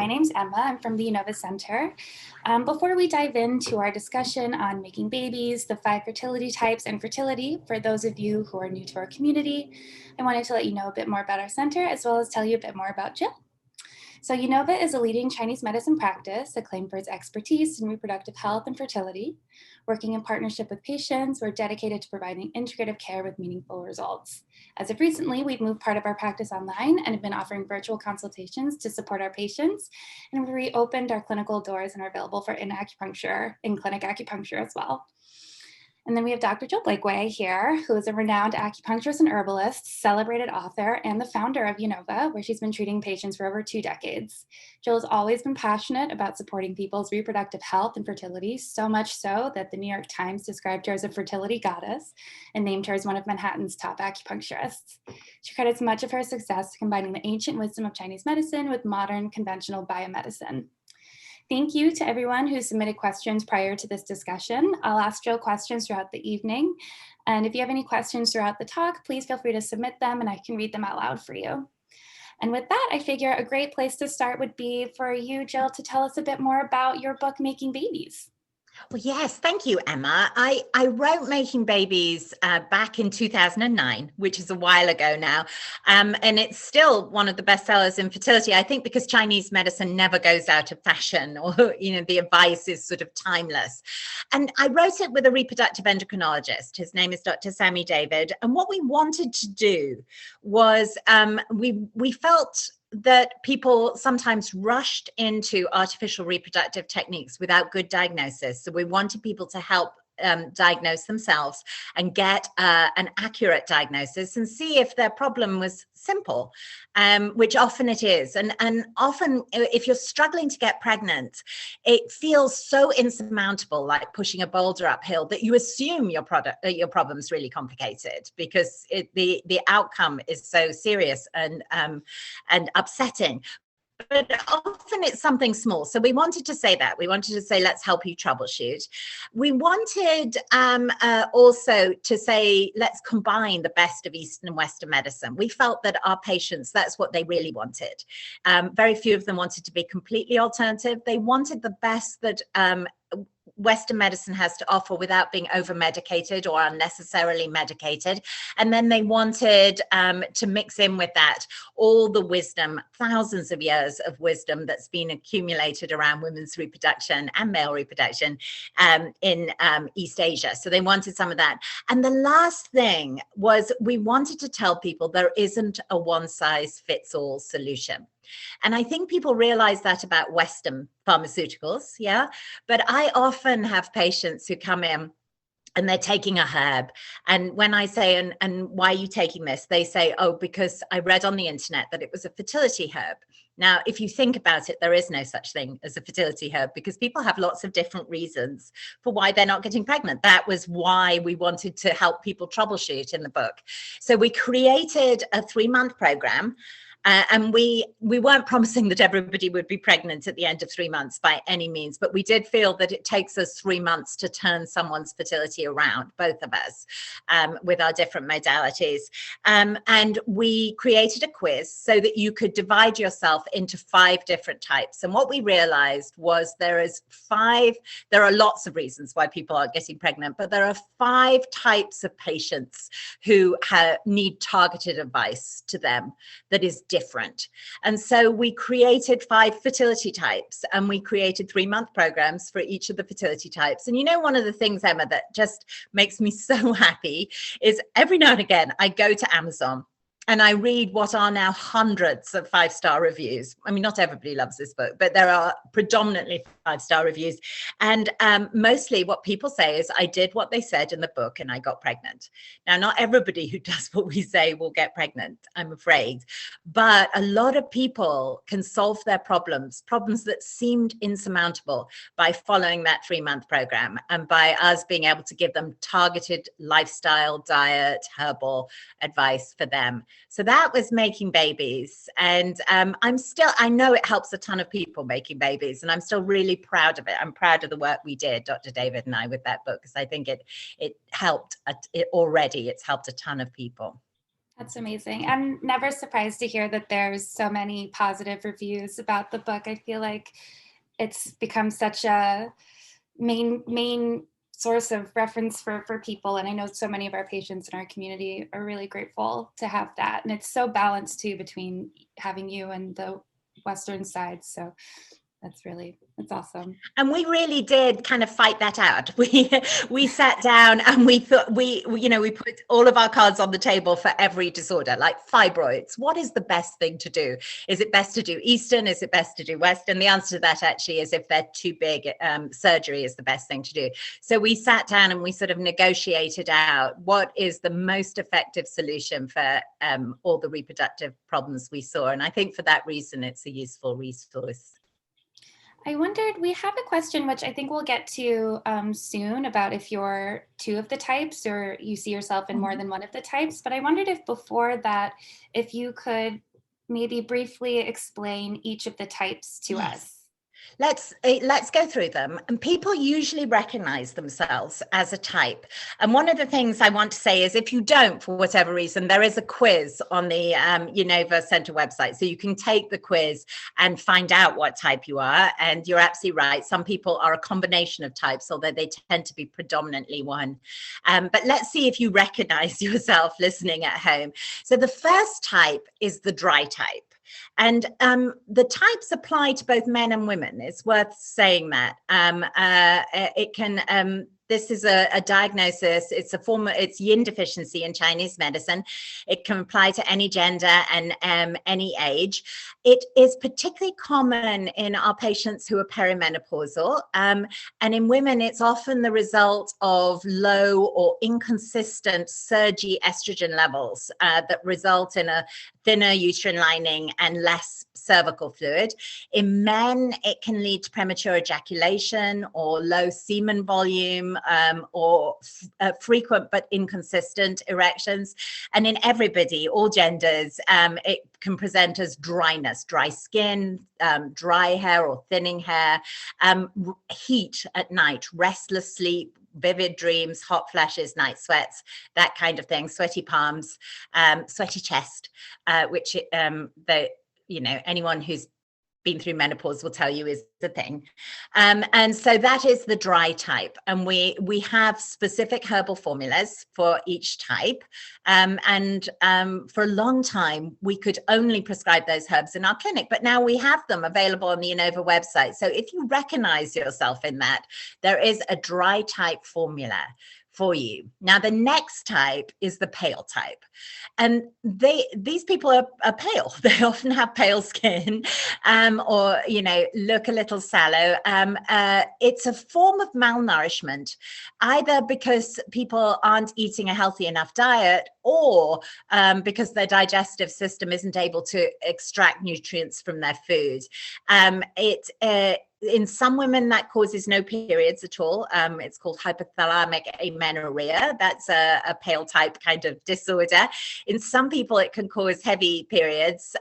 My name's Emma. I'm from the Unova Center. Before we dive into our discussion on making babies, the 5 fertility types, and fertility, for those of you who are new to our community, I wanted to let you know a bit more about our center, as well as tell you a bit more about Jill. So Unova is a leading Chinese medicine practice acclaimed for its expertise in reproductive health and fertility. Working in partnership with patients, we're dedicated to providing integrative care with meaningful results. As of recently, we've moved part of our practice online and have been offering virtual consultations to support our patients. And we've reopened our clinical doors and are available for in-clinic acupuncture as well. And then we have Dr. Jill Blakeway here, who is a renowned acupuncturist and herbalist, celebrated author, and the founder of Unova, where she's been treating patients for over 2 decades. Jill has always been passionate about supporting people's reproductive health and fertility, so much so that the New York Times described her as a fertility goddess and named her as one of Manhattan's top acupuncturists. She credits much of her success to combining the ancient wisdom of Chinese medicine with modern conventional biomedicine. Thank you to everyone who submitted questions prior to this discussion. I'll ask Jill questions throughout the evening. And if you have any questions throughout the talk, please feel free to submit them and I can read them out loud for you. And with that, I figure a great place to start would be for you, Jill, to tell us a bit more about your book, Making Babies. Well, yes, thank you, Emma. I wrote Making Babies back in 2009, which is a while ago now. And it's still one of the bestsellers in fertility, I think, because Chinese medicine never goes out of fashion, or, the advice is sort of timeless. And I wrote it with a reproductive endocrinologist. His name is Dr. Sammy David. And what we wanted to do was we felt that people sometimes rushed into artificial reproductive techniques without good diagnosis. So we wanted people to help diagnose themselves and get an accurate diagnosis and see if their problem was simple, which often it is. And often if you're struggling to get pregnant, it feels so insurmountable, like pushing a boulder uphill, that you assume your problem is really complicated because the outcome is so serious and upsetting. But often it's something small. So we wanted to say that. We wanted to say, let's help you troubleshoot. We wanted also to say, let's combine the best of Eastern and Western medicine. We felt that our patients, that's what they really wanted. Very few of them wanted to be completely alternative. They wanted the best that Western medicine has to offer without being over-medicated or unnecessarily medicated. And then they wanted to mix in with that all the wisdom, thousands of years of wisdom that's been accumulated around women's reproduction and male reproduction in East Asia. So they wanted some of that. And the last thing was we wanted to tell people there isn't a one-size-fits-all solution. And I think people realize that about Western pharmaceuticals, yeah. But I often have patients who come in and they're taking a herb. And when I say, and why are you taking this? They say, oh, because I read on the internet that it was a fertility herb. Now, if you think about it, there is no such thing as a fertility herb because people have lots of different reasons for why they're not getting pregnant. That was why we wanted to help people troubleshoot in the book. So we created a 3-month program. And we weren't promising that everybody would be pregnant at the end of 3 months by any means, but we did feel that it takes us 3 months to turn someone's fertility around, both of us, with our different modalities. And we created a quiz so that you could divide yourself into 5 different types. And what we realized was there are lots of reasons why people aren't getting pregnant, but there are 5 types of patients who need targeted advice to them that is different. And so we created 5 fertility types and we created 3-month programs for each of the fertility types. And one of the things, Emma, that just makes me so happy is every now and again, I go to Amazon and I read what are now hundreds of 5-star reviews. I mean, not everybody loves this book, but there are predominantly 5-star reviews. And mostly what people say is, I did what they said in the book and I got pregnant. Now, not everybody who does what we say will get pregnant, I'm afraid. But a lot of people can solve their problems that seemed insurmountable by following that 3-month program and by us being able to give them targeted lifestyle, diet, herbal advice for them. So that was Making Babies. And I know it helps a ton of people making babies, and I'm still really proud of it. I'm proud of the work we did, Dr. David and I, with that book, because I think it helped it's helped a ton of people. That's amazing. I'm never surprised to hear that there's so many positive reviews about the book. I feel like it's become such a main source of reference for people. And I know so many of our patients in our community are really grateful to have that. And it's so balanced too between having you and the Western side. So that's awesome. And we really did kind of fight that out. We sat down and we thought we put all of our cards on the table for every disorder, like fibroids. What is the best thing to do? Is it best to do Eastern? Is it best to do Western? The answer to that actually is if they're too big, surgery is the best thing to do. So we sat down and we sort of negotiated out what is the most effective solution for all the reproductive problems we saw. And I think for that reason, it's a useful resource. I wondered, we have a question, which I think we'll get to soon, about if you're two of the types or you see yourself in more than one of the types. But I wondered if before that, if you could maybe briefly explain each of the types to us. Let's go through them. And people usually recognize themselves as a type. And one of the things I want to say is if you don't, for whatever reason, there is a quiz on the Unova Center website. So you can take the quiz and find out what type you are. And you're absolutely right. Some people are a combination of types, although they tend to be predominantly one. But let's see if you recognize yourself listening at home. So the first type is the dry type. And the types apply to both men and women. It's worth saying that. It can, this is a diagnosis. It's yin deficiency in Chinese medicine. It can apply to any gender and any age. It is particularly common in our patients who are perimenopausal. And in women, it's often the result of low or inconsistent surgy estrogen levels that result in a thinner uterine lining and less cervical fluid. In men, it can lead to premature ejaculation or low semen volume or frequent but inconsistent erections. And in everybody, all genders, it can present as dryness, dry skin, dry hair or thinning hair, heat at night, restless sleep, vivid dreams, hot flashes, night sweats, that kind of thing, sweaty palms, sweaty chest, which anyone who's been through menopause will tell you is the thing. And so that is the dry type. And we have specific herbal formulas for each type. And for a long time, we could only prescribe those herbs in our clinic, but now we have them available on the Unova website. So if you recognize yourself in that, there is a dry type formula for you. Now, the next type is the pale type. And these people are pale. They often have pale skin or, look a little sallow. It's a form of malnourishment, either because people aren't eating a healthy enough diet or because their digestive system isn't able to extract nutrients from their food. In some women, that causes no periods at all. It's called hypothalamic amenorrhea. That's a pale type kind of disorder. In some people, it can cause heavy periods,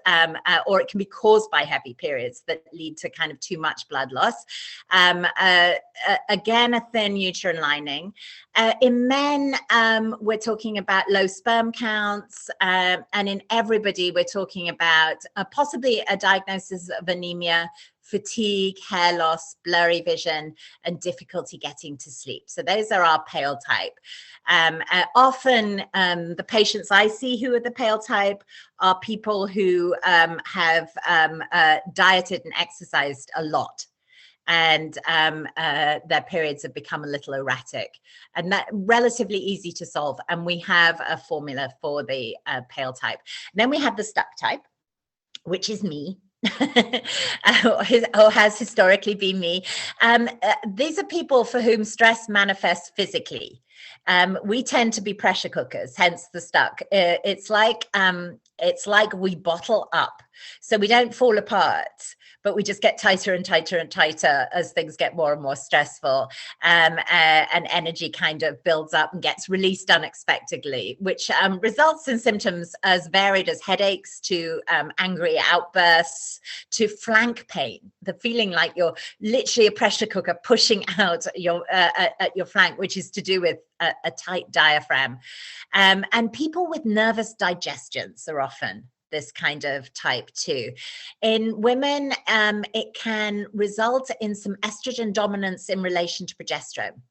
or it can be caused by heavy periods that lead to kind of too much blood loss. Again, a thin uterine lining. In men, we're talking about low sperm counts. And in everybody, we're talking about possibly a diagnosis of anemia, fatigue, hair loss, blurry vision, and difficulty getting to sleep. So those are our pale type. Often the patients I see who are the pale type are people who have dieted and exercised a lot. And their periods have become a little erratic, and that relatively easy to solve. And we have a formula for the pale type. And then we have the stuck type, which is me. or has historically been me. These are people for whom stress manifests physically. We tend to be pressure cookers, hence the stuck. It's like we bottle up, so we don't fall apart, but we just get tighter and tighter and tighter as things get more and more stressful, and energy kind of builds up and gets released unexpectedly, which results in symptoms as varied as headaches to angry outbursts to flank pain, the feeling like you're literally a pressure cooker pushing out your at your flank, which is to do with a tight diaphragm. And people with nervous digestions are often this kind of type 2. In women, it can result in some estrogen dominance in relation to progesterone.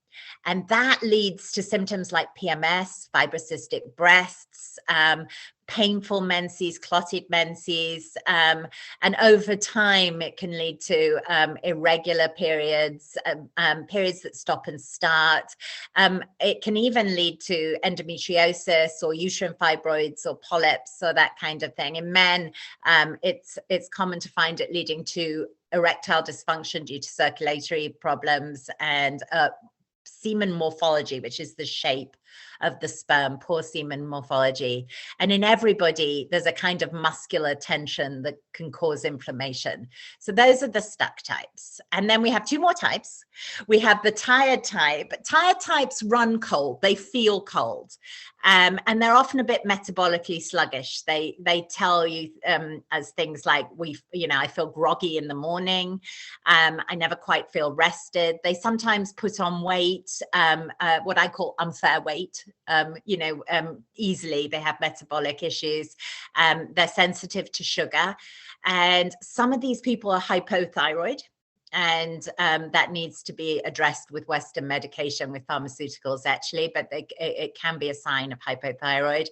And that leads to symptoms like PMS, fibrocystic breasts, painful menses, clotted menses, and over time it can lead to irregular periods, periods that stop and start. It can even lead to endometriosis or uterine fibroids or polyps or that kind of thing. In men, it's common to find it leading to erectile dysfunction due to circulatory problems and semen morphology, which is the shape of the sperm, poor semen morphology. And in everybody, there's a kind of muscular tension that can cause inflammation. So those are the stuck types. And then we have two more types. We have the tired type. Tired types run cold. They feel cold. And they're often a bit metabolically sluggish. They tell you as things like, I feel groggy in the morning. I never quite feel rested. They sometimes put on weight, what I call unfair weight. Easily. They have metabolic issues. They're sensitive to sugar. And some of these people are hypothyroid. And that needs to be addressed with Western medication, with pharmaceuticals actually, but it can be a sign of hypothyroid.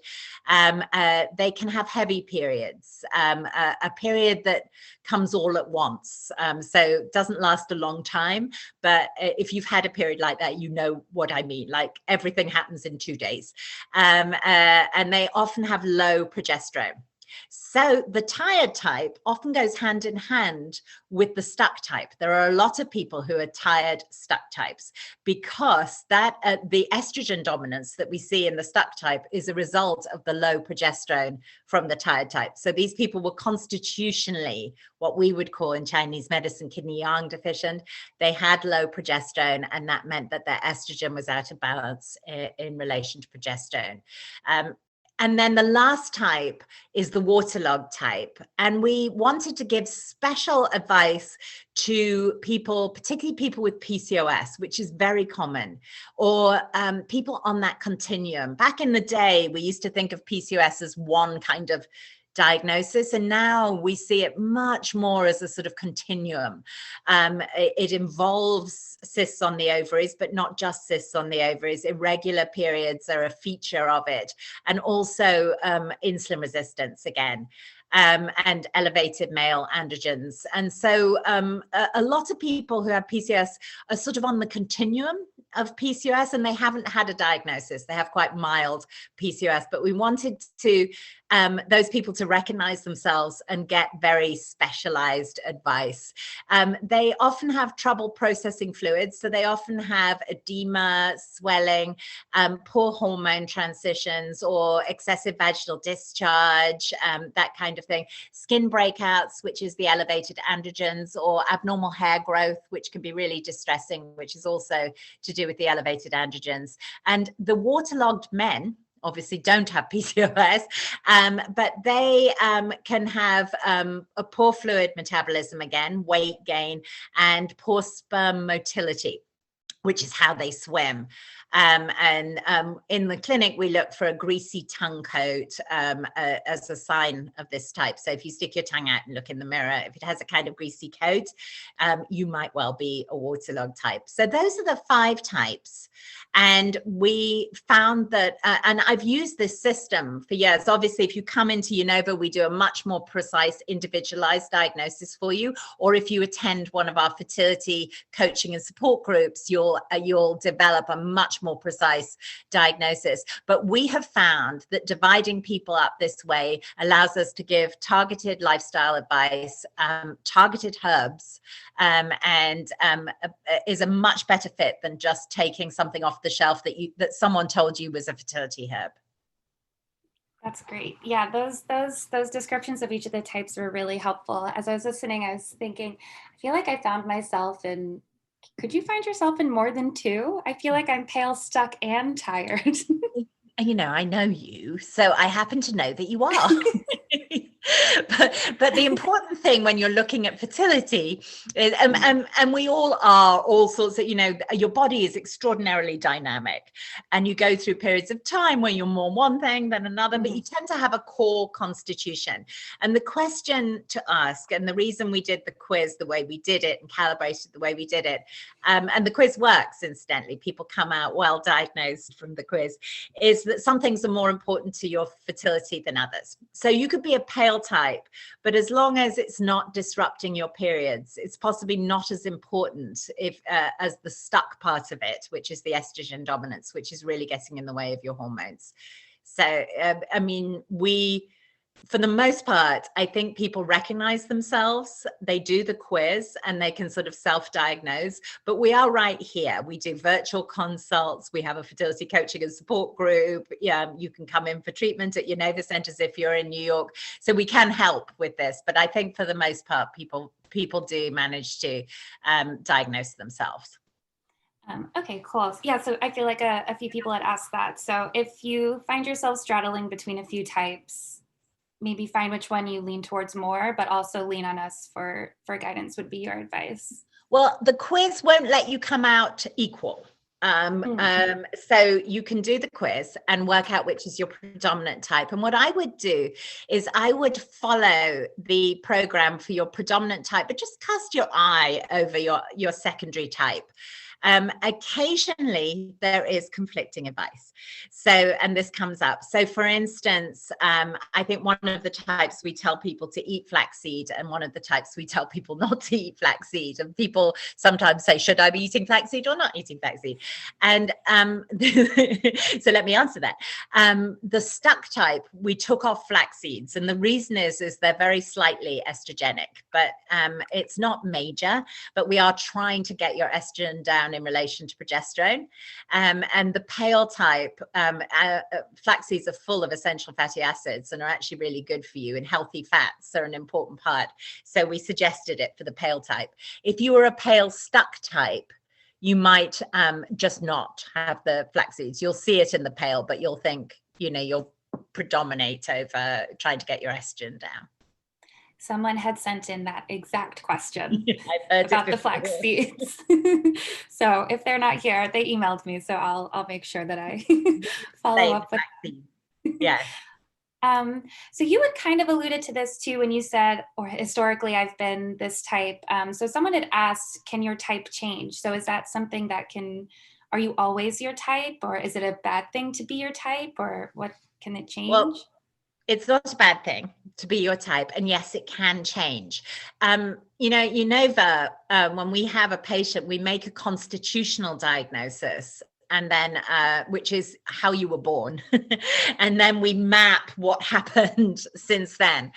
They can have heavy periods, a period that comes all at once. So it doesn't last a long time, but if you've had a period like that, you know what I mean, like everything happens in 2 days. And they often have low progesterone. So the tired type often goes hand in hand with the stuck type. There are a lot of people who are tired stuck types because that the estrogen dominance that we see in the stuck type is a result of the low progesterone from the tired type. So these people were constitutionally what we would call in Chinese medicine kidney yang deficient. They had low progesterone, and that meant that their estrogen was out of balance in relation to progesterone. And then the last type is the waterlogged type. And we wanted to give special advice to people, particularly people with PCOS, which is very common, or people on that continuum. Back in the day, we used to think of PCOS as one kind of diagnosis, and now we see it much more as a sort of continuum. It involves cysts on the ovaries, but not just cysts on the ovaries. Irregular periods are a feature of it, and also insulin resistance again. And elevated male androgens. And so a lot of people who have PCOS are sort of on the continuum of PCOS, and they haven't had a diagnosis. They have quite mild PCOS, but we wanted to those people to recognize themselves and get very specialized advice. They often have trouble processing fluids, so they often have edema, swelling, poor hormone transitions, or excessive vaginal discharge, that kind of thing. Skin breakouts, which is the elevated androgens, or abnormal hair growth, which can be really distressing, which is also to do with the elevated androgens. And the waterlogged men obviously don't have PCOS, but they can have a poor fluid metabolism again, weight gain, and poor sperm motility, which is how they swim. In the clinic, we look for a greasy tongue coat as a sign of this type. So if you stick your tongue out and look in the mirror, if it has a kind of greasy coat, you might well be a waterlogged type. So those are the 5 types. And we found that, and I've used this system for years. Obviously, if you come into Unova, we do a much more precise, individualized diagnosis for you. Or if you attend one of our fertility coaching and support groups, you'll develop a much more precise diagnosis. But we have found that dividing people up this way allows us to give targeted lifestyle advice, targeted herbs, and is a much better fit than just taking something off the shelf that someone told you was a fertility herb. That's great. Yeah, those descriptions of each of the types were really helpful. As I was listening, I was thinking, I feel like I found myself in, could you find yourself in more than 2? I feel like I'm pale, stuck, and tired. I know you, so I happen to know that you are. but the important thing when you're looking at fertility is, and we all are all sorts of, your body is extraordinarily dynamic, and you go through periods of time where you're more one thing than another, but you tend to have a core constitution. And the question to ask, and the reason we did the quiz the way we did it and calibrated the way we did it, and the quiz works, incidentally, people come out well diagnosed from the quiz, is that some things are more important to your fertility than others. So you could be a pale type, but as long as it's not disrupting your periods, it's possibly not as important as the stuck part of it, which is the estrogen dominance, which is really getting in the way of your hormones. So, for the most part, I think people recognize themselves, they do the quiz, and they can sort of self-diagnose. But we are right here. We do virtual consults. We have a fertility coaching and support group. Yeah, you can come in for treatment at your Nova centers if you're in New York. So we can help with this. But I think for the most part, people do manage to diagnose themselves. Okay, cool. Yeah, so I feel like a few people had asked that. So if you find yourself straddling between a few types, maybe find which one you lean towards more, but also lean on us for guidance would be your advice. Well, the quiz won't let you come out equal. So you can do the quiz and work out which is your predominant type. And what I would do is I would follow the program for your predominant type, but just cast your eye over your secondary type. Occasionally there is conflicting advice. So, and this comes up. So for instance, I think one of the types we tell people to eat flaxseed, and one of the types we tell people not to eat flaxseed. And people sometimes say, should I be eating flaxseed or not eating flaxseed? And so let me answer that. The stuck type, we took off flax seeds. And the reason is they're very slightly estrogenic, but it's not major, but we are trying to get your estrogen down in relation to progesterone. And the pale type, flax seeds are full of essential fatty acids and are actually really good for you, and healthy fats are an important part. So we suggested it for the pale type. If you were a pale stuck type, you might just not have the flax seeds. You'll see it in the pale, but you'll think, you'll predominate over trying to get your estrogen down. Someone had sent in that exact question about the flax seeds. So if they're not here, they emailed me. So I'll make sure that I follow up with them. Yeah. So you had kind of alluded to this too when you said, or historically I've been this type. So someone had asked, can your type change? So is that something that are you always your type, or is it a bad thing to be your type, or what can it change? Well, it's not a bad thing to be your type. And yes, it can change. When we have a patient, we make a constitutional diagnosis, and then which is how you were born. And then we map what happened since then.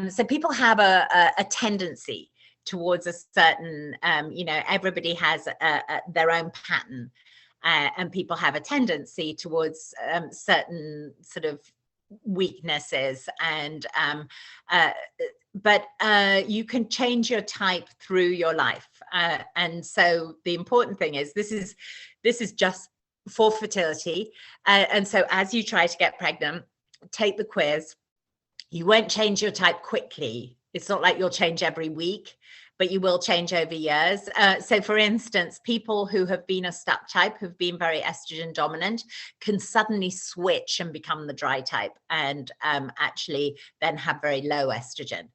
So people have a tendency towards a certain, everybody has their own pattern. And people have a tendency towards certain sort of weaknesses, and but you can change your type through your life, and so the important thing is this is just for fertility, and so as you try to get pregnant, take the quiz. You won't change your type quickly. It's not like you'll change every week, but you will change over years. So for instance, people who have been a stuck type, who've been very estrogen dominant, can suddenly switch and become the dry type, and actually then have very low estrogen.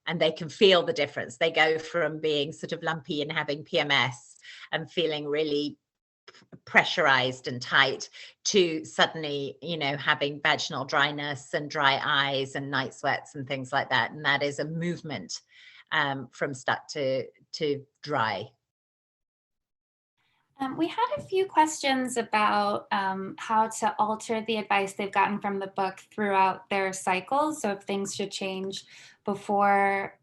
And they can feel the difference. They go from being sort of lumpy and having PMS and feeling really pressurized and tight to suddenly, having vaginal dryness and dry eyes and night sweats and things like that. And that is a movement from stuck to dry. We had a few questions about how to alter the advice they've gotten from the book throughout their cycles. So if things should change before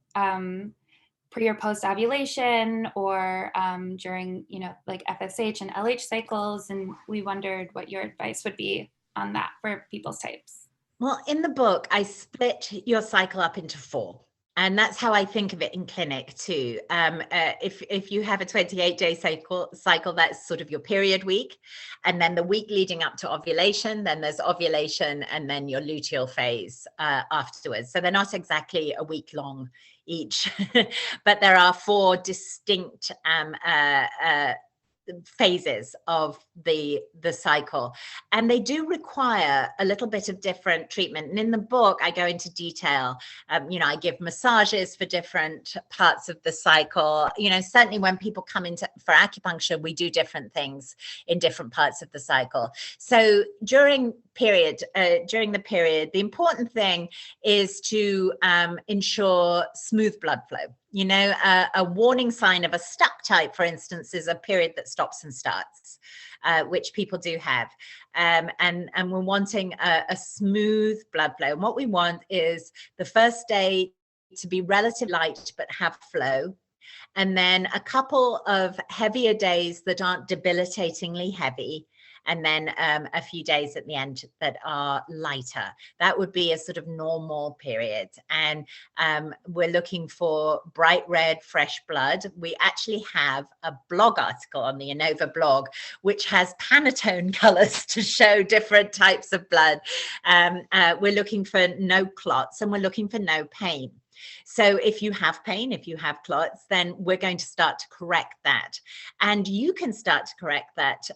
pre or post ovulation, or during, like FSH and LH cycles. And we wondered what your advice would be on that for people's types. Well, in the book, I split your cycle up into 4. And that's how I think of it in clinic too. If you have a 28-day cycle, that's sort of your period week. And then the week leading up to ovulation, then there's ovulation, and then your luteal phase afterwards. So they're not exactly a week long each, but there are 4 distinct phases of the cycle, and they do require a little bit of different treatment. And in the book I go into detail. I give massages for different parts of the cycle. Certainly when people come into for acupuncture, we do different things in different parts of the cycle. So during the period, the important thing is to ensure smooth blood flow. A warning sign of a stuck type, for instance, is a period that stops and starts, which people do have. And we're wanting a smooth blood flow. And what we want is the first day to be relatively light but have flow. And then a couple of heavier days that aren't debilitatingly heavy. And then a few days at the end that are lighter. That would be a sort of normal period. And we're looking for bright red, fresh blood. We actually have a blog article on the ANOVA blog, which has Pantone colors to show different types of blood. We're looking for no clots, and we're looking for no pain. So if you have pain, if you have clots, then we're going to start to correct that. And you can start to correct that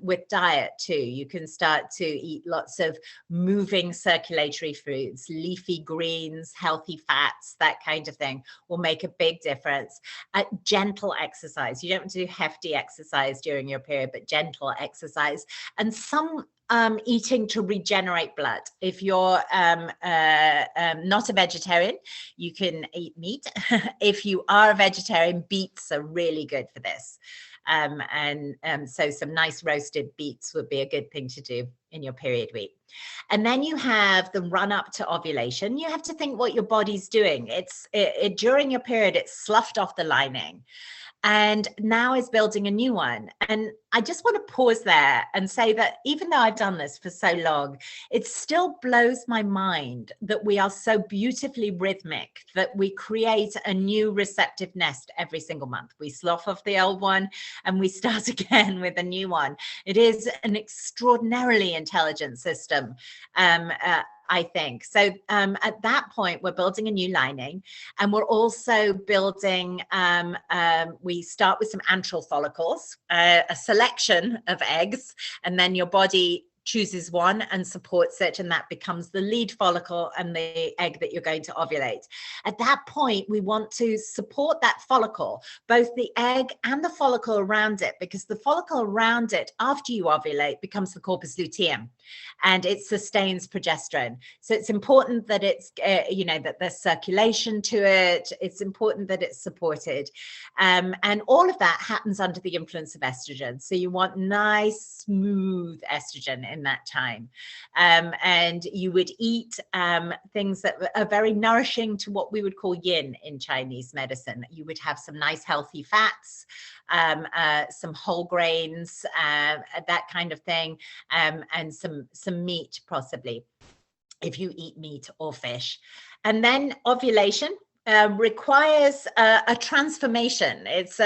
with diet too. You can start to eat lots of moving circulatory foods, leafy greens, healthy fats, that kind of thing will make a big difference. Gentle exercise. You don't want to do hefty exercise during your period, but gentle exercise. And some eating to regenerate blood. If you're not a vegetarian, you can eat meat. If you are a vegetarian, beets are really good for this. So some nice roasted beets would be a good thing to do in your period week. And then you have the run up to ovulation. You have to think what your body's doing. During your period, it's sloughed off the lining. And now is building a new one. And I just want to pause there and say that even though I've done this for so long, it still blows my mind that we are so beautifully rhythmic, that we create a new receptive nest every single month. We slough off the old one and we start again with a new one. It is an extraordinarily intelligent system. I think. So at that point, we're building a new lining, and we're also building, we start with some antral follicles, a selection of eggs, and then your body chooses one and supports it, and that becomes the lead follicle and the egg that you're going to ovulate. At that point, we want to support that follicle, both the egg and the follicle around it, because the follicle around it after you ovulate becomes the corpus luteum, and it sustains progesterone. So it's important that it's that there's circulation to it. It's important that it's supported, and all of that happens under the influence of estrogen. So you want nice, smooth estrogen in that time, and you would eat things that are very nourishing to what we would call yin in Chinese medicine. You would have some nice healthy fats, some whole grains, that kind of thing, and some meat possibly, if you eat meat or fish. And then ovulation requires a transformation. It's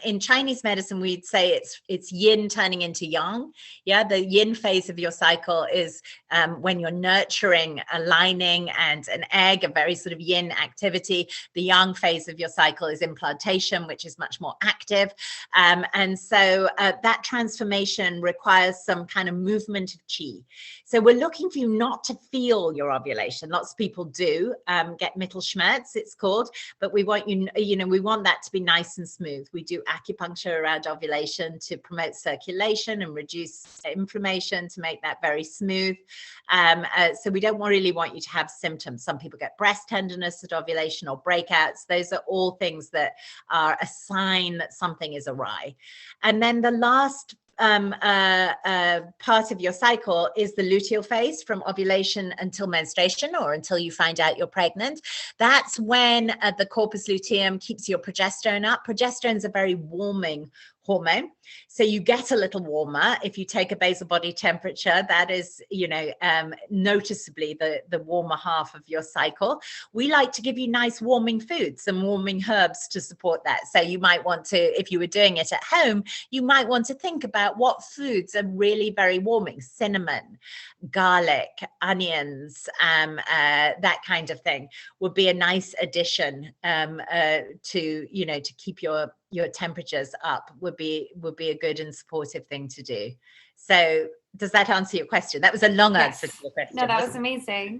in Chinese medicine, we'd say it's yin turning into yang. Yeah, the yin phase of your cycle is when you're nurturing a lining and an egg, a very sort of yin activity. The yang phase of your cycle is implantation, which is much more active. And so that transformation requires some kind of movement of qi. So we're looking for you not to feel your ovulation. Lots of people do get Mittelschmerz, it's called, but we want we want that to be nice and smooth. We do acupuncture around ovulation to promote circulation and reduce inflammation, to make that very smooth. So we don't really want you to have symptoms. Some people get breast tenderness at ovulation or breakouts. Those are all things that are a sign that something is awry. And then the last part of your cycle is the luteal phase, from ovulation until menstruation, or until you find out you're pregnant. That's when the corpus luteum keeps your progesterone up. Progesterone is a very warming hormone, so you get a little warmer if you take a basal body temperature. That is, you know, noticeably the warmer half of your cycle. We like to give you nice warming foods and warming herbs to support that. So you might want to, if you were doing it at home, you might want to think about what foods are really very warming: cinnamon, garlic, onions, that kind of thing would be a nice addition to, you know, to keep your temperatures up. Would be a good and supportive thing to do. So does that answer your question? That was a long answer to your question. No, that was amazing.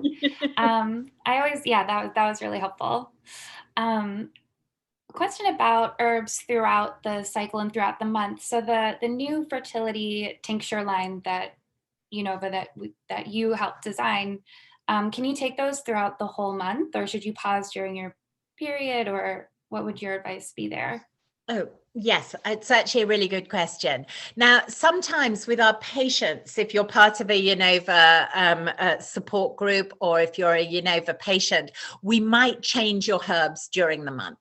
That was really helpful. Question about herbs throughout the cycle and throughout the month. So the new fertility tincture line that that you helped design, can you take those throughout the whole month, or should you pause during your period, or what would your advice be there? Oh, yes, it's actually a really good question. Now, sometimes with our patients, if you're part of a Unova support group, or if you're a Unova patient, we might change your herbs during the month.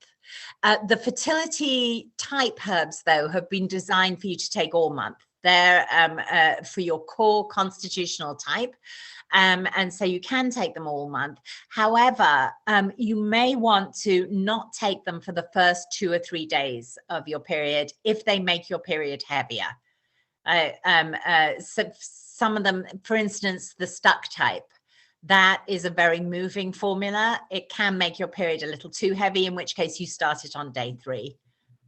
The fertility type herbs, though, have been designed for you to take all month. They're for your core constitutional type. And so you can take them all month. However, you may want to not take them for the first 2 or 3 days of your period if they make your period heavier. So some of them, for instance, the stuck type, that is a very moving formula. It can make your period a little too heavy, in which case you start it on day 3.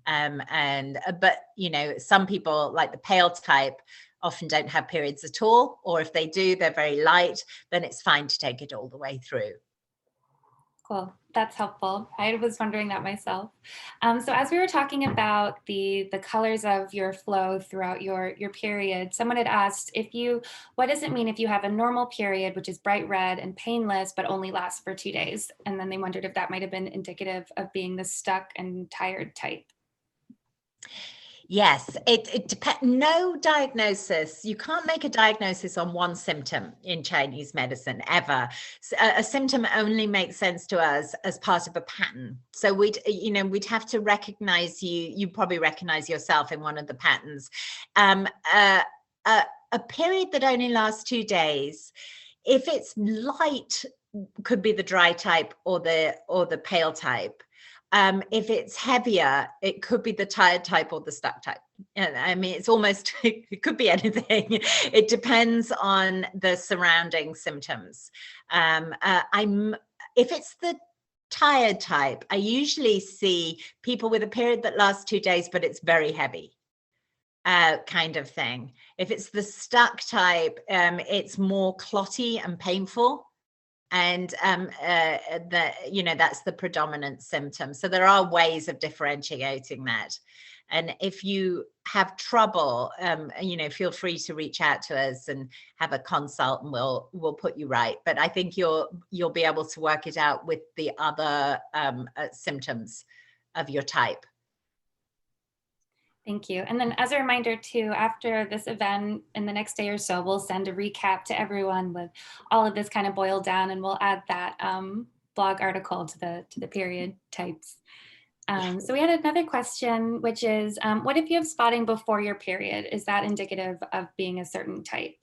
But you know, some people, like the pale type, often don't have periods at all, or if they do, they're very light, then it's fine to take it all the way through. Cool, that's helpful. I was wondering that myself. So as we were talking about the colors of your flow throughout your period, someone had asked, what does it mean if you have a normal period, which is bright red and painless, but only lasts for 2 days? And then they wondered if that might have been indicative of being the stuck and tired type. Yes, it depends. No diagnosis. You can't make a diagnosis on one symptom in Chinese medicine ever. So a symptom only makes sense to us as part of a pattern. So we'd have to recognize you. You probably recognize yourself in one of the patterns. A period that only lasts 2 days, if it's light, could be the dry type or the pale type. If it's heavier, it could be the tired type or the stuck type. I mean, it's almost, it could be anything. It depends on the surrounding symptoms. If it's the tired type, I usually see people with a period that lasts 2 days, but it's very heavy, kind of thing. If it's the stuck type, it's more clotty and painful. And that's the predominant symptom. So there are ways of differentiating that. And if you have trouble, feel free to reach out to us and have a consult, and we'll put you right. But I think you'll be able to work it out with the other symptoms of your type. Thank you. And then as a reminder too, after this event in the next day or so, we'll send a recap to everyone with all of this kind of boiled down, and we'll add that blog article to the period types. So we had another question, which is, what if you have spotting before your period? Is that indicative of being a certain type?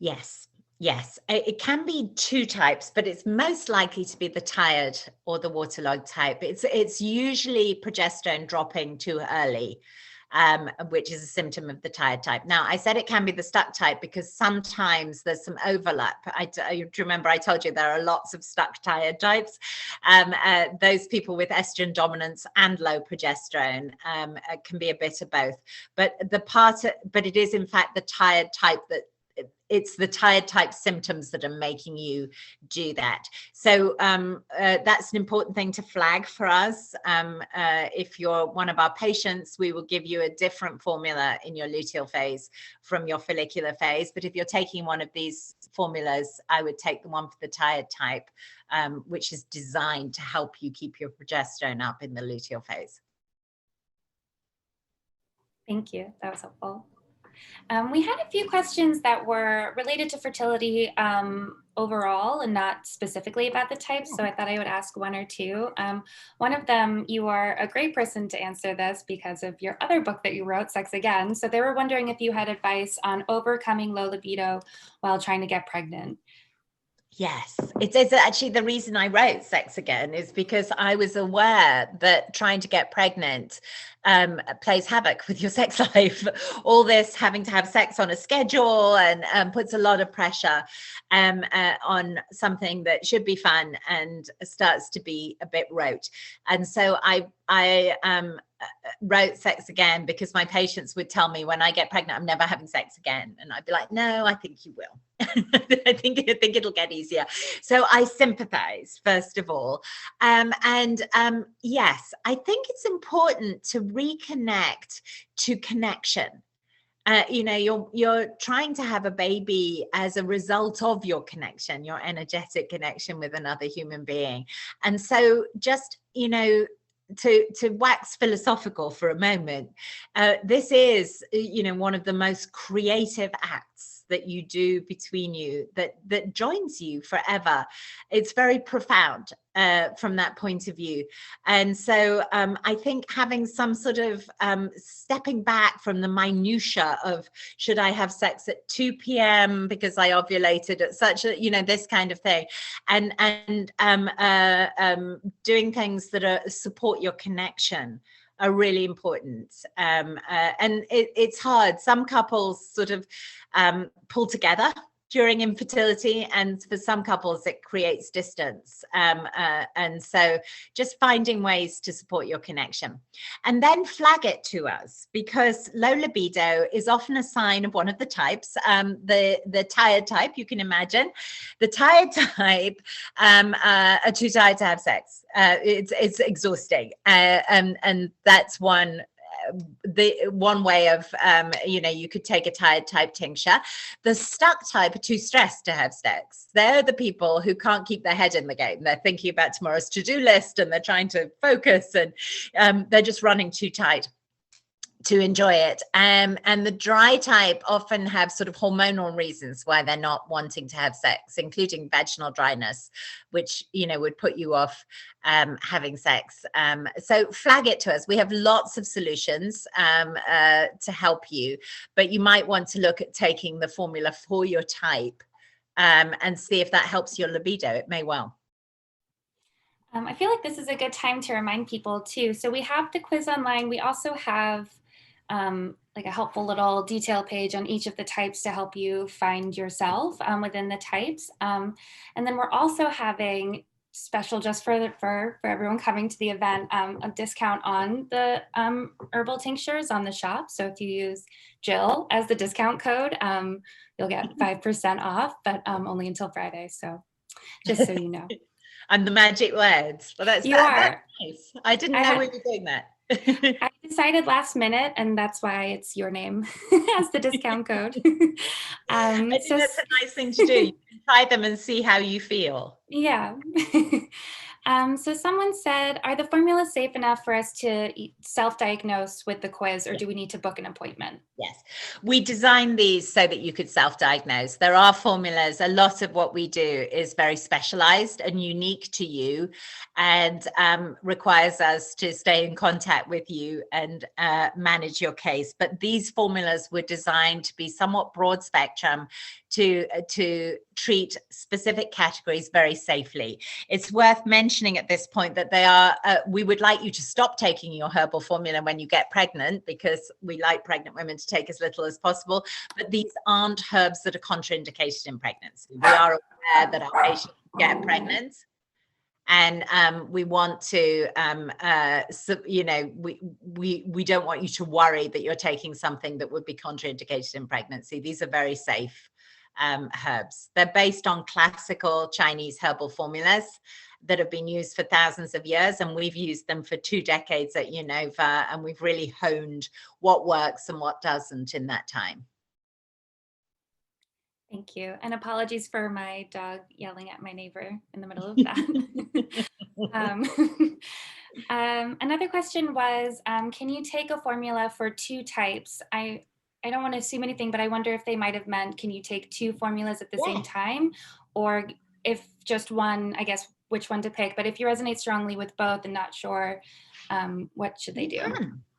Yes. Yes, it can be 2 types, but it's most likely to be the tired or the waterlogged type. It's usually progesterone dropping too early, which is a symptom of the tired type. Now, I said it can be the stuck type because sometimes there's some overlap. You remember I told you there are lots of stuck tired types. Those people with estrogen dominance and low progesterone can be a bit of both. But it is in fact the tired type it's the tired type symptoms that are making you do that. So that's an important thing to flag for us. If you're one of our patients, we will give you a different formula in your luteal phase from your follicular phase. But if you're taking one of these formulas, I would take the one for the tired type, which is designed to help you keep your progesterone up in the luteal phase. Thank you. That was helpful. We had a few questions that were related to fertility overall and not specifically about the types, so I thought I would ask one or two. One of them, you are a great person to answer this because of your other book that you wrote, Sex Again. So they were wondering if you had advice on overcoming low libido while trying to get pregnant. Yes, it is actually the reason I wrote Sex Again is because I was aware that trying to get pregnant plays havoc with your sex life. All this having to have sex on a schedule and puts a lot of pressure on something that should be fun and starts to be a bit rote. And so I wrote Sex Again because my patients would tell me when I get pregnant, I'm never having sex again. And I'd be like, no, I think you will. I think it'll get easier. So I sympathize, first of all. Yes, I think it's important to reconnect to connection. You're trying to have a baby as a result of your connection, your energetic connection with another human being. And so just, to wax philosophical for a moment, this is, one of the most creative acts that you do between you that joins you forever. It's very profound from that point of view. And so I think having some sort of stepping back from the minutiae of should I have sex at 2 p.m. because I ovulated at such a, this kind of thing, and doing things that support your connection are really important. And it's hard. Some couples sort of pull together during infertility, and for some couples it creates distance. And so just finding ways to support your connection, and then flag it to us, because low libido is often a sign of one of the types. The tired type, you can imagine, the tired type are too tired to have sex. It's exhausting, and that's one way of you could take a tired type tincture. The stuck type are too stressed to have sex. They're the people who can't keep their head in the game. They're thinking about tomorrow's to-do list, and they're trying to focus, and they're just running too tight to enjoy it. And the dry type often have sort of hormonal reasons why they're not wanting to have sex, including vaginal dryness, which, would put you off having sex. So flag it to us. We have lots of solutions to help you, but you might want to look at taking the formula for your type and see if that helps your libido. It may well. I feel like this is a good time to remind people too. So we have the quiz online. We also have like a helpful little detail page on each of the types to help you find yourself within the types. And then we're also having special, just for everyone coming to the event, a discount on the herbal tinctures on the shop. So if you use Jill as the discount code, you'll get 5% off, but only until Friday. So just so you know. And the magic words. Well, that's nice. I didn't know we were doing that. I decided last minute, and that's why it's your name as the discount code. I think that's a nice thing to do. You can try them and see how you feel. Yeah. So someone said, are the formulas safe enough for us to self-diagnose with the quiz, or do we need to book an appointment? Yes, we designed these so that you could self-diagnose. There are formulas. A lot of what we do is very specialized and unique to you, and requires us to stay in contact with you and manage your case. But these formulas were designed to be somewhat broad spectrum to treat specific categories very safely. It's worth mentioning at this point that they are, we would like you to stop taking your herbal formula when you get pregnant, because we like pregnant women to take as little as possible, but these aren't herbs that are contraindicated in pregnancy. We are aware that our patients get pregnant, and we want to, we don't want you to worry that you're taking something that would be contraindicated in pregnancy. These are very safe herbs. They're based on classical Chinese herbal formulas that have been used for thousands of years, and we've used them for 2 decades at Unova, and we've really honed what works and what doesn't in that time. Thank you. And apologies for my dog yelling at my neighbor in the middle of that. Another question was, can you take a formula for 2 types? I don't want to assume anything, but I wonder if they might have meant, can you take 2 formulas at the same time? Or if just one, I guess, which one to pick. But if you resonate strongly with both and not sure, what should they do?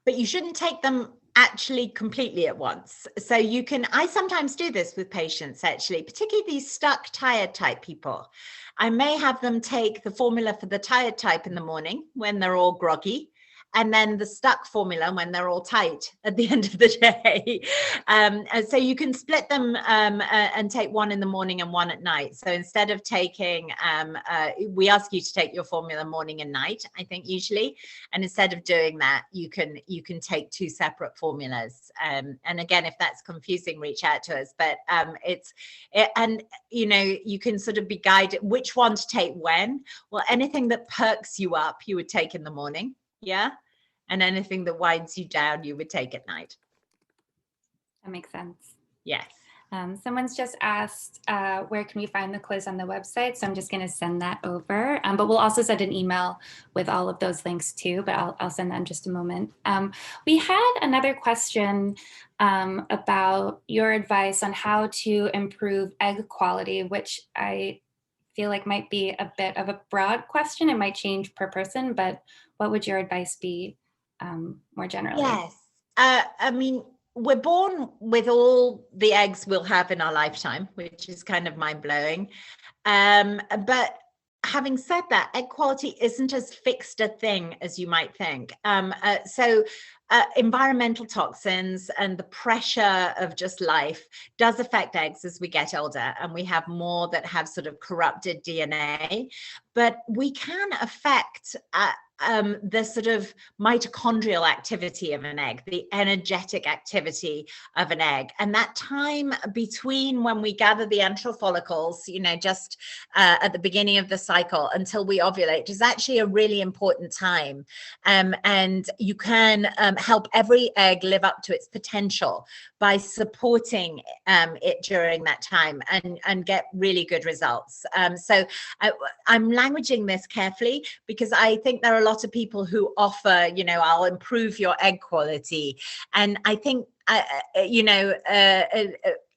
But you shouldn't take them actually completely at once. So you can, I sometimes do this with patients actually, particularly these stuck tired type people. I may have them take the formula for the tired type in the morning when they're all groggy, and then the stuck formula when they're all tight at the end of the day. And so you can split them and take one in the morning and one at night. So instead of taking, we ask you to take your formula morning and night, I think usually. And instead of doing that, you can take 2 separate formulas. And again, if that's confusing, reach out to us. But and you know, you can sort of be guided which one to take when. Well, anything that perks you up, you would take in the morning. Yeah. And anything that winds you down, you would take at night. That makes sense. Yes. Someone's just asked, where can we find the quiz on the website? So I'm just going to send that over. But we'll also send an email with all of those links too, but I'll send that in just a moment. We had another question about your advice on how to improve egg quality, which I feel like might be a bit of a broad question. It might change per person, but what would your advice be more generally? Yes. I mean, we're born with all the eggs we'll have in our lifetime, which is kind of mind-blowing. But having said that, egg quality isn't as fixed a thing as you might think. So environmental toxins and the pressure of just life does affect eggs as we get older, and we have more that have sort of corrupted DNA. But we can affect the sort of mitochondrial activity of an egg, the energetic activity of an egg. And that time between when we gather the antral follicles, you know, just at the beginning of the cycle until we ovulate is actually a really important time. And you can help every egg live up to its potential by supporting it during that time and get really good results. So I'm languaging this carefully because I think there are a lot of people who offer, you know, I'll improve your egg quality. And I think, you know,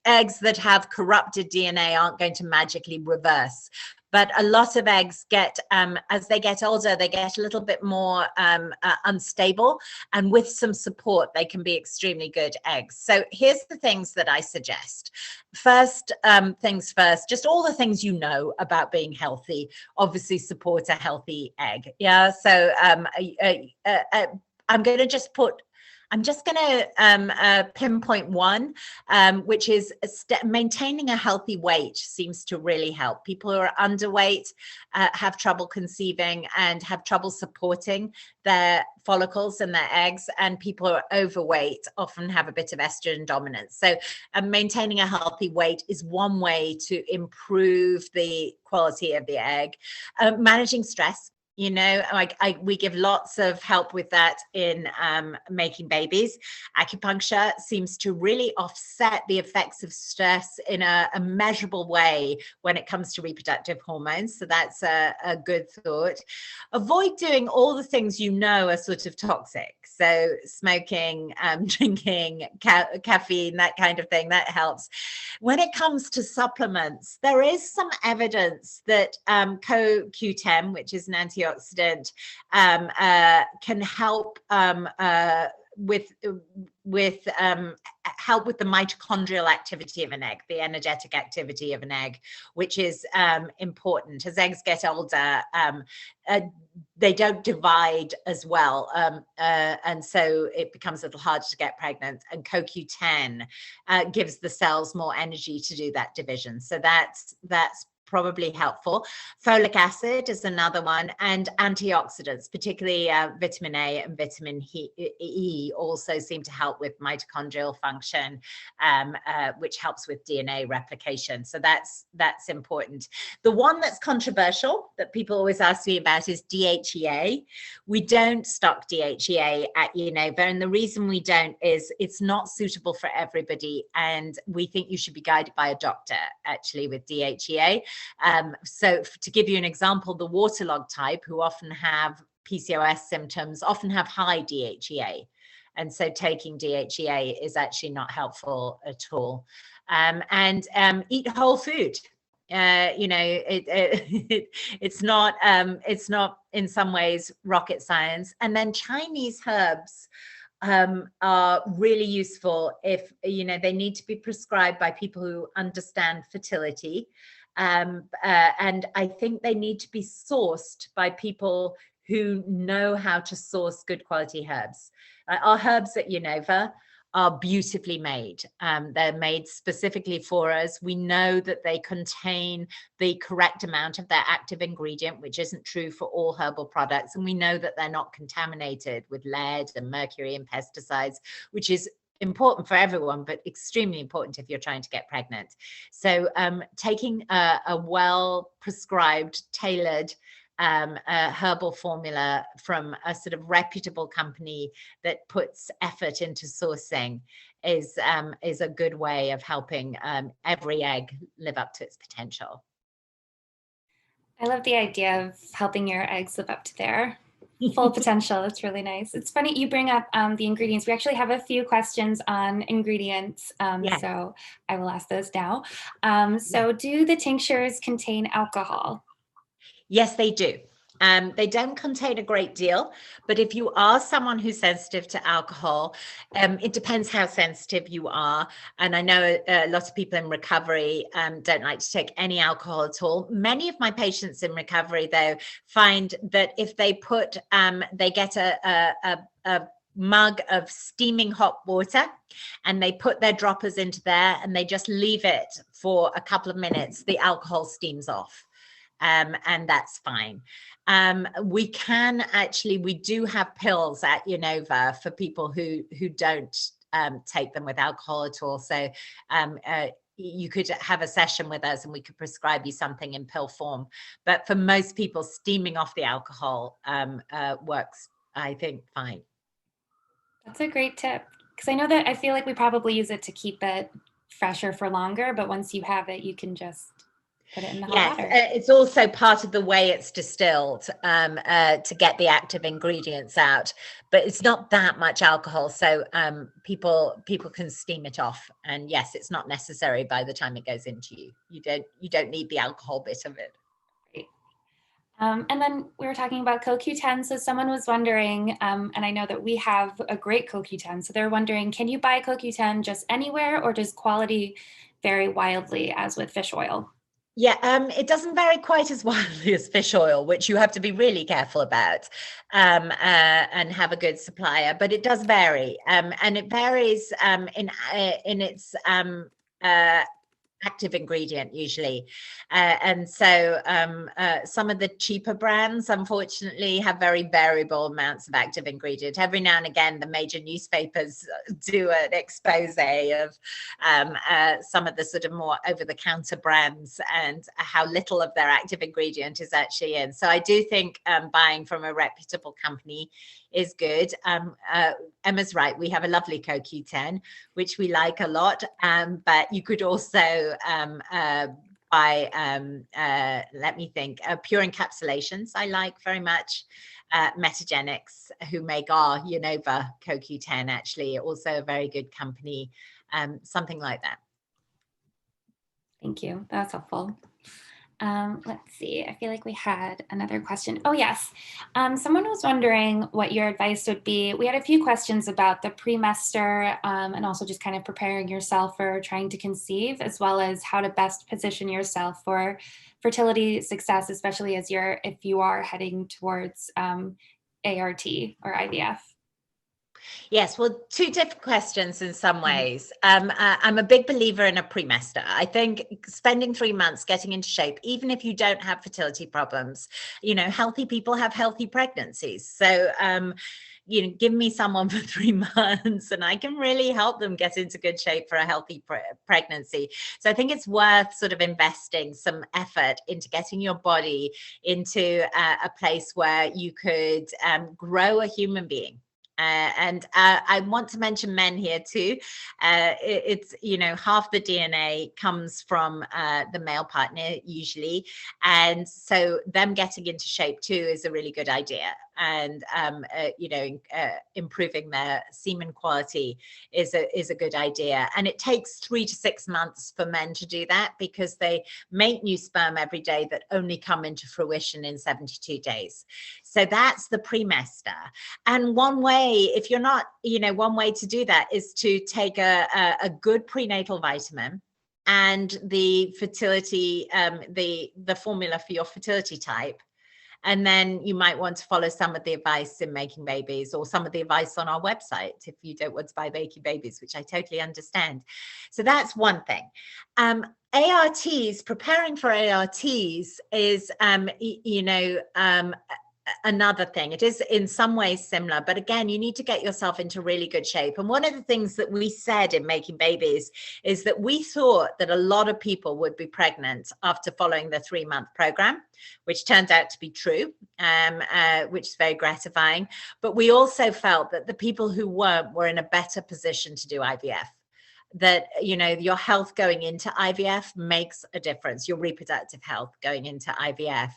eggs that have corrupted DNA aren't going to magically reverse. But a lot of eggs get, as they get older, they get a little bit more unstable. And with some support, they can be extremely good eggs. So here's the things that I suggest. First things first, just all the things you know about being healthy, obviously support a healthy egg. Yeah, so I'm going to just put, I'm just going to pinpoint one, which is maintaining a healthy weight seems to really help. People who are underweight have trouble conceiving and have trouble supporting their follicles and their eggs, and people who are overweight often have a bit of estrogen dominance. So maintaining a healthy weight is one way to improve the quality of the egg. Managing stress. You know, like we give lots of help with that in making babies. Acupuncture seems to really offset the effects of stress in a measurable way when it comes to reproductive hormones. So that's a good thought. Avoid doing all the things you know are sort of toxic. So smoking, drinking, caffeine, that kind of thing, that helps. When it comes to supplements, there is some evidence that CoQ10, which is an antioxidant, can help with help with the mitochondrial activity of an egg, the energetic activity of an egg, which is important. As eggs get older, they don't divide as well, and so it becomes a little harder to get pregnant. And CoQ10 gives the cells more energy to do that division. So that's probably helpful. Folic acid is another one, and antioxidants, particularly vitamin A and vitamin E, also seem to help with mitochondrial function, which helps with DNA replication. So that's important. The one that's controversial that people always ask me about is DHEA. We don't stock DHEA at Unova, and the reason we don't is it's not suitable for everybody, and we think you should be guided by a doctor actually with DHEA. So to give you an example, the waterlogged type, who often have PCOS symptoms, often have high DHEA. And so taking DHEA is actually not helpful at all. And eat whole food. It's not in some ways rocket science. And then Chinese herbs are really useful if, they need to be prescribed by people who understand fertility. And I think they need to be sourced by people who know how to source good quality herbs. Our herbs at Unova are beautifully made. They're made specifically for us. We know that they contain the correct amount of their active ingredient, which isn't true for all herbal products. And we know that they're not contaminated with lead and mercury and pesticides, which is important for everyone, but extremely important if you're trying to get pregnant. So taking a well-prescribed, tailored herbal formula from a sort of reputable company that puts effort into sourcing is a good way of helping every egg live up to its potential. I love the idea of helping your eggs live up to their full potential. That's really nice. It's funny you bring up the ingredients. We actually have a few questions on ingredients, Yes. So I will ask those now. So do the tinctures contain alcohol? Yes, they do. They don't contain a great deal, but if you are someone who's sensitive to alcohol, it depends how sensitive you are. And I know a lot of people in recovery don't like to take any alcohol at all. Many of my patients in recovery, though, find that if they they get a mug of steaming hot water and they put their droppers into there and they just leave it for a couple of minutes, the alcohol steams off. And that's fine. We do have pills at Unova for people who don't take them with alcohol at all. So you could have a session with us and we could prescribe you something in pill form. But for most people, steaming off the alcohol works, I think, fine. That's a great tip, because I feel like we probably use it to keep it fresher for longer, but once you have it, you can just put it in the hot water. It's also part of the way it's distilled to get the active ingredients out, but it's not that much alcohol, so people can steam it off. And yes, it's not necessary by the time it goes into you. You don't need the alcohol bit of it. Great. And then we were talking about CoQ10. So someone was wondering, and I know that we have a great CoQ10. So they're wondering, can you buy CoQ10 just anywhere, or does quality vary wildly as with fish oil? Yeah, it doesn't vary quite as widely as fish oil, which you have to be really careful about and have a good supplier. But it does vary, and it varies in its active ingredient usually. And so some of the cheaper brands, unfortunately, have very variable amounts of active ingredient. Every now and again, the major newspapers do an expose of some of the sort of more over-the-counter brands and how little of their active ingredient is actually in. So I do think buying from a reputable company is good. Emma's right. We have a lovely CoQ10, which we like a lot. But you could also buy, let me think, Pure Encapsulations. I like very much. Metagenics, who make our Unova CoQ10, actually, also a very good company. Something like that. Thank you. That's helpful. Let's see. I feel like we had another question. Oh, yes. Someone was wondering what your advice would be. We had a few questions about the premester and also just kind of preparing yourself for trying to conceive, as well as how to best position yourself for fertility success, especially if you are heading towards ART or IVF. Yes, well, two different questions in some ways. I'm a big believer in a premester. I think spending 3 months getting into shape, even if you don't have fertility problems, healthy people have healthy pregnancies. So, give me someone for 3 months and I can really help them get into good shape for a healthy pregnancy. So I think it's worth sort of investing some effort into getting your body into a place where you could grow a human being. And I want to mention men here too. It's, half the DNA comes from the male partner usually. And so them getting into shape too is a really good idea. and improving their semen quality is a good idea. And it takes 3 to 6 months for men to do that, because they make new sperm every day that only come into fruition in 72 days. So that's the premester. And one way, if you're not, one way to do that is to take a good prenatal vitamin and the fertility, the formula for your fertility type. And then you might want to follow some of the advice in making babies, or some of the advice on our website if you don't want to buy making babies, which I totally understand. So that's one thing. ARTs, preparing for ARTs is, another thing. It is in some ways similar, but again, you need to get yourself into really good shape. And one of the things that we said in Making Babies is that we thought that a lot of people would be pregnant after following the 3-month program, which turned out to be true, which is very gratifying. But we also felt that the people who weren't were in a better position to do IVF. That, your health going into IVF makes a difference, your reproductive health going into IVF.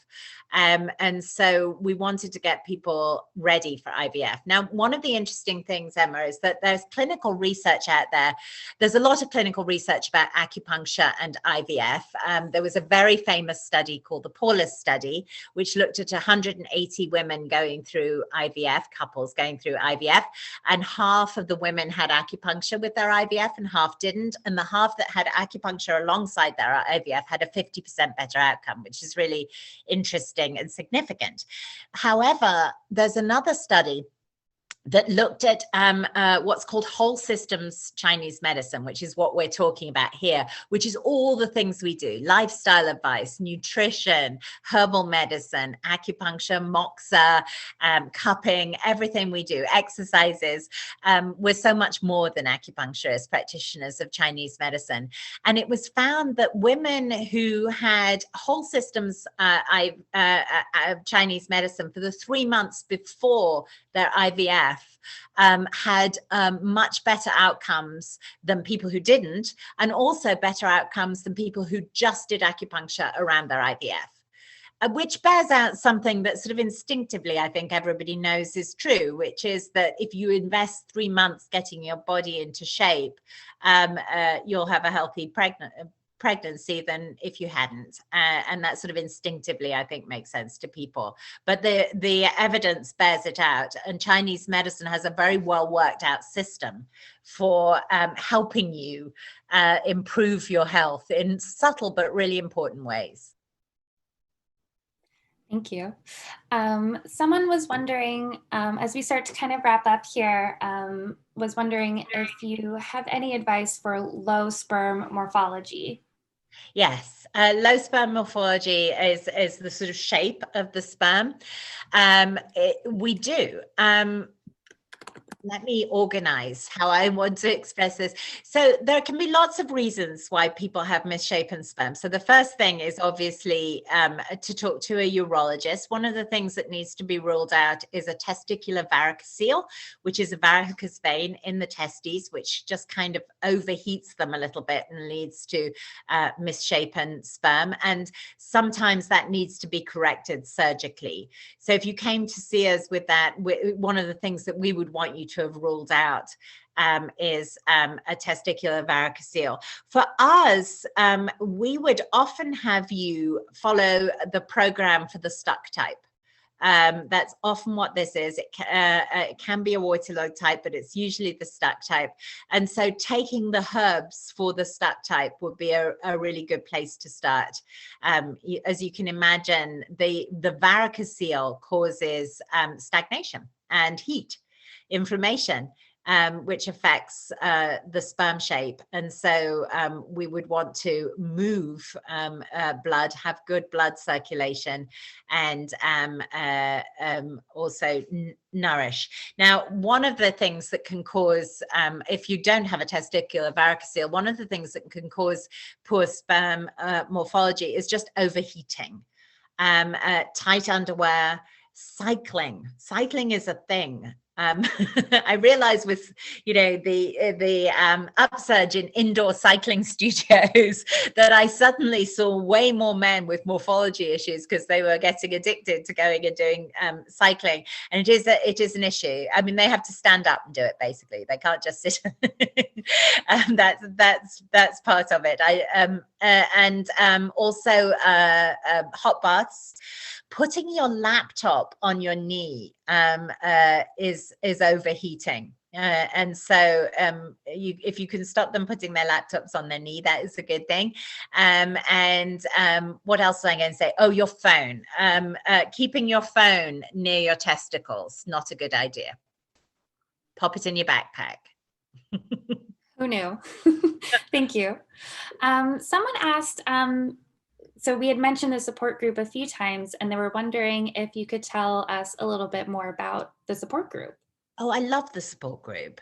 And so we wanted to get people ready for IVF. Now, one of the interesting things, Emma, is that there's clinical research out there. There's a lot of clinical research about acupuncture and IVF. There was a very famous study called the Paulus study, which looked at 180 women going through IVF, couples going through IVF, and half of the women had acupuncture with their IVF and half didn't. And the half that had acupuncture alongside their IVF had a 50% better outcome, which is really interesting and significant. However, there's another study that looked at what's called whole systems Chinese medicine, which is what we're talking about here, which is all the things we do: lifestyle advice, nutrition, herbal medicine, acupuncture, moxa, cupping, everything we do, exercises. We're so much more than acupuncturists, practitioners of Chinese medicine. And it was found that women who had whole systems Chinese medicine for the 3 months before their IVF had much better outcomes than people who didn't, and also better outcomes than people who just did acupuncture around their IVF. Which bears out something that sort of instinctively I think everybody knows is true, which is that if you invest 3 months getting your body into shape, you'll have a healthy pregnancy than if you hadn't. And that sort of instinctively, I think, makes sense to people. But the evidence bears it out. And Chinese medicine has a very well worked out system for helping you improve your health in subtle but really important ways. Thank you. Someone was wondering, as we start to kind of wrap up here, was wondering if you have any advice for low sperm morphology. Yes, low sperm morphology is the sort of shape of the sperm. We do. Let me organize how I want to express this. So there can be lots of reasons why people have misshapen sperm. So the first thing is obviously to talk to a urologist. One of the things that needs to be ruled out is a testicular varicocele, which is a varicose vein in the testes, which just kind of overheats them a little bit and leads to misshapen sperm. And sometimes that needs to be corrected surgically. So if you came to see us with that, one of the things that we would want you to have ruled out is a testicular varicocele. For us, we would often have you follow the program for the stuck type. That's often what this is. It can be a waterlogged type, but it's usually the stuck type. And so taking the herbs for the stuck type would be a really good place to start. As you can imagine, the varicocele causes stagnation and heat, inflammation, which affects the sperm shape. And so we would want to move blood, have good blood circulation, and also nourish. Now, one of the things that can cause, if you don't have a testicular varicocele, one of the things that can cause poor sperm morphology is just overheating, tight underwear, cycling. Cycling is a thing. I realized with, the upsurge in indoor cycling studios that I suddenly saw way more men with morphology issues because they were getting addicted to going and doing cycling. And it is an issue. I mean, they have to stand up and do it, basically. They can't just sit. That's part of it. Also hot baths. Putting your laptop on your knee is overheating. And so if you can stop them putting their laptops on their knee, that is a good thing. What else was I going to say? Oh, your phone. Keeping your phone near your testicles, not a good idea. Pop it in your backpack. Who knew? Thank you. Someone asked, so we had mentioned the support group a few times, and they were wondering if you could tell us a little bit more about the support group. Oh, I love the support group.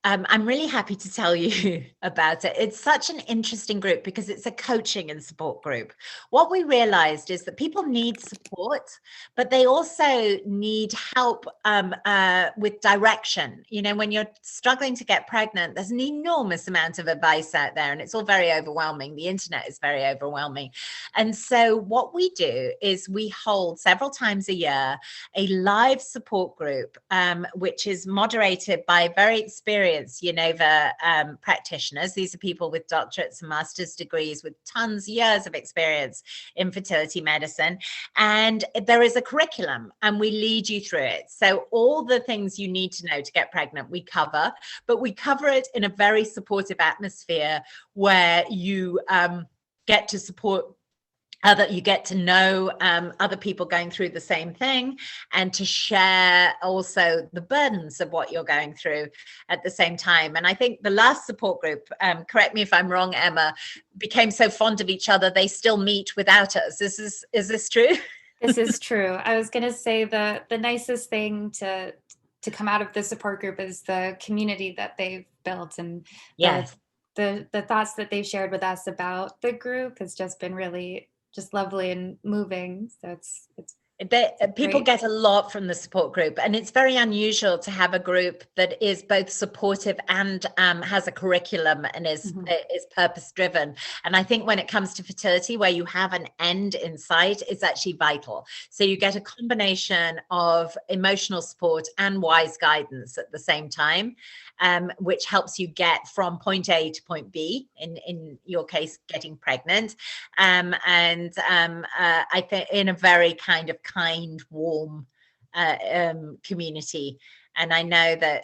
I'm really happy to tell you about it. It's such an interesting group because it's a coaching and support group. What we realized is that people need support, but they also need help with direction. When you're struggling to get pregnant, there's an enormous amount of advice out there, and it's all very overwhelming. The internet is very overwhelming. And so what we do is we hold several times a year a live support group, which is moderated by very experienced Unova practitioners. These are people with doctorates and master's degrees with years of experience in fertility medicine. And there is a curriculum and we lead you through it. So all the things you need to know to get pregnant, we cover, but we cover it in a very supportive atmosphere where you get to support you get to know other people going through the same thing, and to share also the burdens of what you're going through at the same time. And I think the last support group, correct me if I'm wrong, Emma, became so fond of each other they still meet without us. Is this true? This is true. I was going to say the nicest thing to come out of the support group is the community that they've built, and yes, the thoughts that they've shared with us about the group has just been really just lovely and moving. So it's people get a lot from the support group, and it's very unusual to have a group that is both supportive and has a curriculum and is purpose driven. And I think when it comes to fertility, where you have an end in sight, it's actually vital. So you get a combination of emotional support and wise guidance at the same time, which helps you get from point A to point B, in your case, getting pregnant. I think in a very kind, warm community. And I know that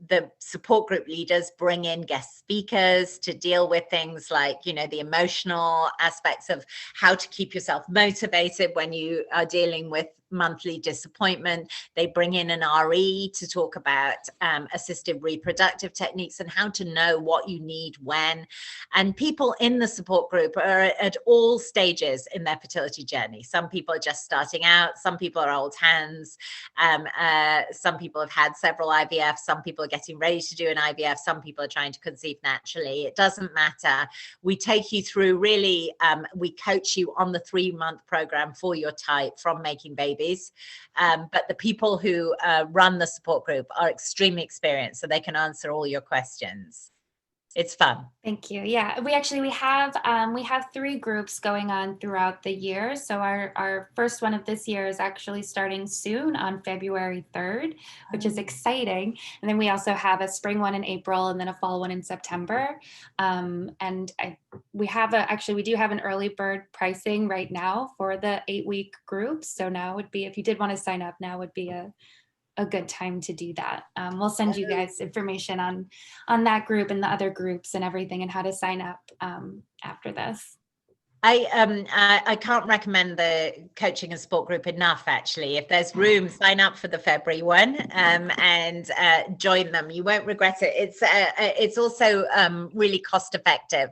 the support group leaders bring in guest speakers to deal with things like, the emotional aspects of how to keep yourself motivated when you are dealing with monthly disappointment. They bring in an RE to talk about assisted reproductive techniques and how to know what you need when. And people in the support group are at all stages in their fertility journey. Some people are just starting out. Some people are old hands. Some people have had several IVF. Some people are getting ready to do an IVF. Some people are trying to conceive naturally. It doesn't matter. We take you through we coach you on the 3-month program for your type from making babies. But the people who run the support group are extremely experienced, so they can answer all your questions. It's fun. Thank you. Yeah, we have 3 groups going on throughout the year. So our first one of this year is actually starting soon on February 3rd, which is exciting. And then we also have a spring one in April and then a fall one in September. We do have an early bird pricing right now for the 8-week group. So now would be, if you did want to sign up, now would be a good time to do that. We'll send you guys information on that group and the other groups and everything, and how to sign up after this. I can't recommend the coaching and support group enough, actually. If there's room, sign up for the February one and join them. You won't regret it. It's also really cost effective.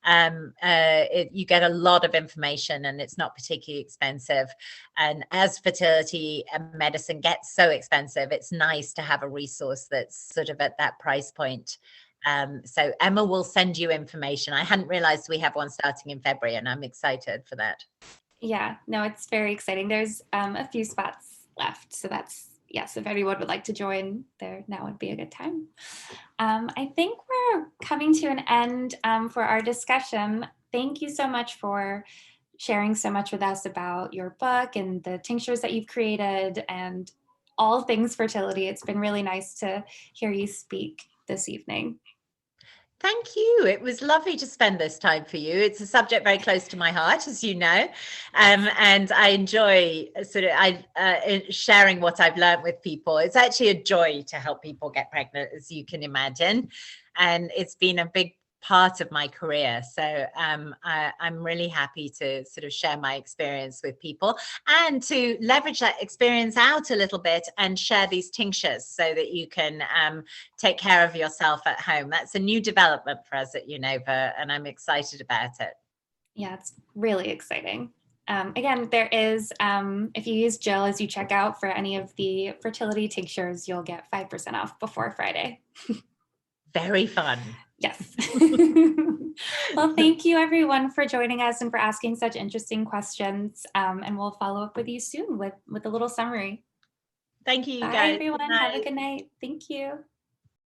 You get a lot of information and it's not particularly expensive. And as fertility medicine gets so expensive, it's nice to have a resource that's sort of at that price point. So Emma will send you information. I hadn't realized we have one starting in February, and I'm excited for that. Yeah, no, it's very exciting. There's a few spots left, so that's yes, if anyone would like to join there, now would be a good time. I think we're coming to an end for our discussion. Thank you so much for sharing so much with us about your book and the tinctures that you've created and all things fertility. It's been really nice to hear you speak this evening. Thank you. It was lovely to spend this time for you. It's a subject very close to my heart, as you know, and I enjoy sharing what I've learned with people. It's actually a joy to help people get pregnant, as you can imagine, and it's been a big part of my career. So I'm really happy to sort of share my experience with people and to leverage that experience out a little bit and share these tinctures so that you can take care of yourself at home. That's a new development for us at Unova, and I'm excited about it. Yeah, it's really exciting. Again, there is, if you use Jill as you check out for any of the fertility tinctures, you'll get 5% off before Friday. Very fun. Yes. Well, thank you everyone for joining us and for asking such interesting questions. And we'll follow up with you soon with a little summary. Thank you, Bye guys. everyone. Have a good night. Thank you.